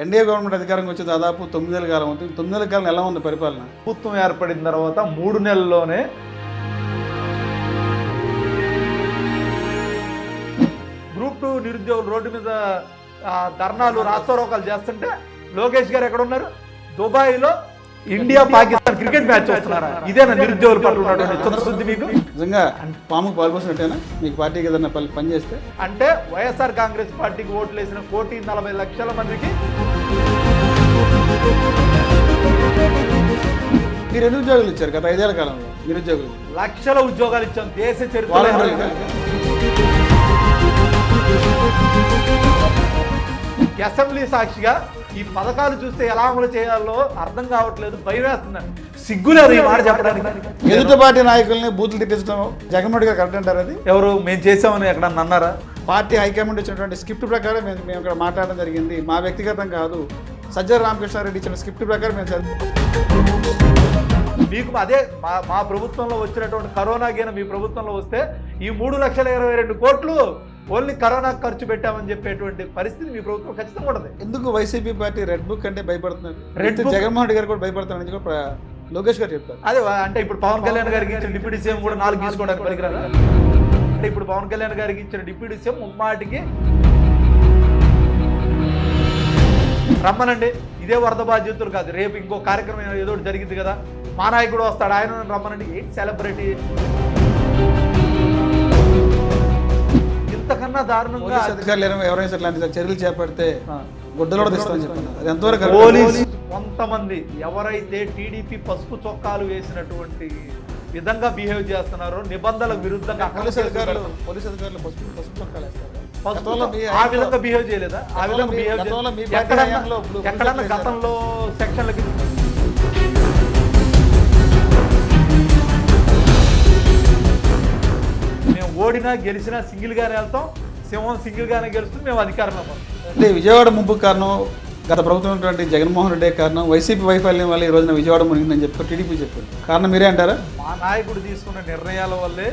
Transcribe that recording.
NDA government అధికారంకి వచ్చి దాదాపు 9 నెలల కాలం అవుతుంది. 9 నెలల కాలం ఎలా ఉంది పరిపాలన? ప్రభుత్వం ఏర్పడిన తర్వాత 3 నెలల్లోనే గ్రూప్ 2 నిరుద్యోగులు రోడ్డు మీద ధర్నాలు రాస్తారోకాలు చేస్తుంటే లోకేష్ గారు ఎక్కడ ఉన్నారు? దుబాయ్లో ఇండియా పాకిస్తాన్ క్రికెట్ మ్యాచ్ చూస్తున్నారా? ఇదేనా నిరుద్యోగుల పట్ల ఉన్నటువంటి చిత్తశుద్ధి మీకు? నిజంగా పాముకు పాల్పోసినట్టేనా మీకు పార్టీకి ఏదైనా పని చేస్తే? అంటే వైఎస్ఆర్ కాంగ్రెస్ పార్టీకి ఓట్లు వేసిన 1,40,00,000 మందికి మీరు ఎన్ని ఉద్యోగాలు ఇచ్చారు గత 5 ఏళ్ల కాలంలో? నిరుద్యోగులు లక్షల ఉద్యోగాలు ఇచ్చాం దేశ చరిత్ర. అసెంబ్లీ సాక్షిగా ఈ పథకాలు చూస్తే ఎలా అమలు చేయాలో అర్థం కావట్లేదు, భయం వేస్తుందండి. సిగ్గులేదు ఈ మాట చెప్పడానికి. ఎదుటి పార్టీ నాయకుల్ని బూతులు తిట్టించడం జగన్మోహన్ గారు కరెక్ట్ అంటారు? అది ఎవరు మేము చేసామని ఎక్కడన్నా అన్నారా? పార్టీ హైకమాండ్ ఇచ్చినటువంటి స్క్రిప్ట్ ప్రకారం మేము ఇక్కడ మాట్లాడడం జరిగింది. మా వ్యక్తిగతం కాదు, సజ్జల రామకృష్ణారెడ్డి ఇచ్చిన స్క్రిప్ట్ ప్రకారం మేము మీకు అదే మా ప్రభుత్వంలో వచ్చినటువంటి కరోనా గేన మీ ప్రభుత్వంలో వస్తే ఈ 3,22,000 కోట్లు ఓన్లీ కరోనా ఖర్చు పెట్టామని చెప్పేటువంటి పరిస్థితి మీ ప్రభుత్వం ఖచ్చితంగా ఉండదు. ఎందుకు వైసీపీ పార్టీ రెడ్ బుక్ అంటే భయపడుతున్నారు? రెడ్ బుక్ జగన్మోహన్ రెడ్డి గారు కూడా భయపడుతున్నారని కూడా లోకేష్ గారు చెప్తారు. అదే అంటే ఇప్పుడు పవన్ కళ్యాణ్ గారికి ఇచ్చిన డిప్యూటీ సీఎం కూడా 4 తీసుకోవడానికి పనికిరాదా? అంటే ఇప్పుడు పవన్ కళ్యాణ్ గారికి ఇచ్చిన డిప్యూటీ సీఎం ముమ్మాటికి రమ్మనండి, ఇదే వరద బాధ్యతలు కాదు, రేపు ఇంకో కార్యక్రమం ఏదో జరిగింది కదా, మా నాయకుడు వస్తాడు ఆయన రమ్మనండి. ఏంటి సెలబ్రిటీ? ఇంతకన్నా దారుణంగా అధికారులు ఎవరైనా ఇట్లాంటి చర్యలు చేపడితే గుడ్డలో తెస్తామని చెప్పారు. అది ఎంతవరకు? పోలీసు కొంతమంది ఎవరైతే టీడీపీ పసుపు చొక్కాలు వేసినటువంటి విధంగా బిహేవ్ చేస్తున్నారో, నిబంధనలకు విరుద్ధంగా పోలీసు అధికారులు పసుపు చొక్కాలు వేస్తారు. ఆ విధంగా బిహేవ్ చేయలేదా? ఆ విధంగా బిహేవ్ ఎక్కడన్నా గతంలో సెక్షన్లకి మేము ఓడినా గెలిచినా సింగిల్ గానే వెళ్తాం, సింహం సింగిల్ గానే గెలుస్తుంది, మేము అధికారంలో పోతాం. అంటే విజయవాడ ముంపు కారణం గత ప్రభుత్వం ఉన్నటువంటి జగన్మోహన్ రెడ్డి కారణం, వైసీపీ వైఫల్యం వల్ల ఈ రోజున విజయవాడ మునిగిందని చెప్పి టీడీపీ చెప్పారు. కారణం మీరే అంటారా? మా నాయకుడు తీసుకున్న నిర్ణయాల వల్లే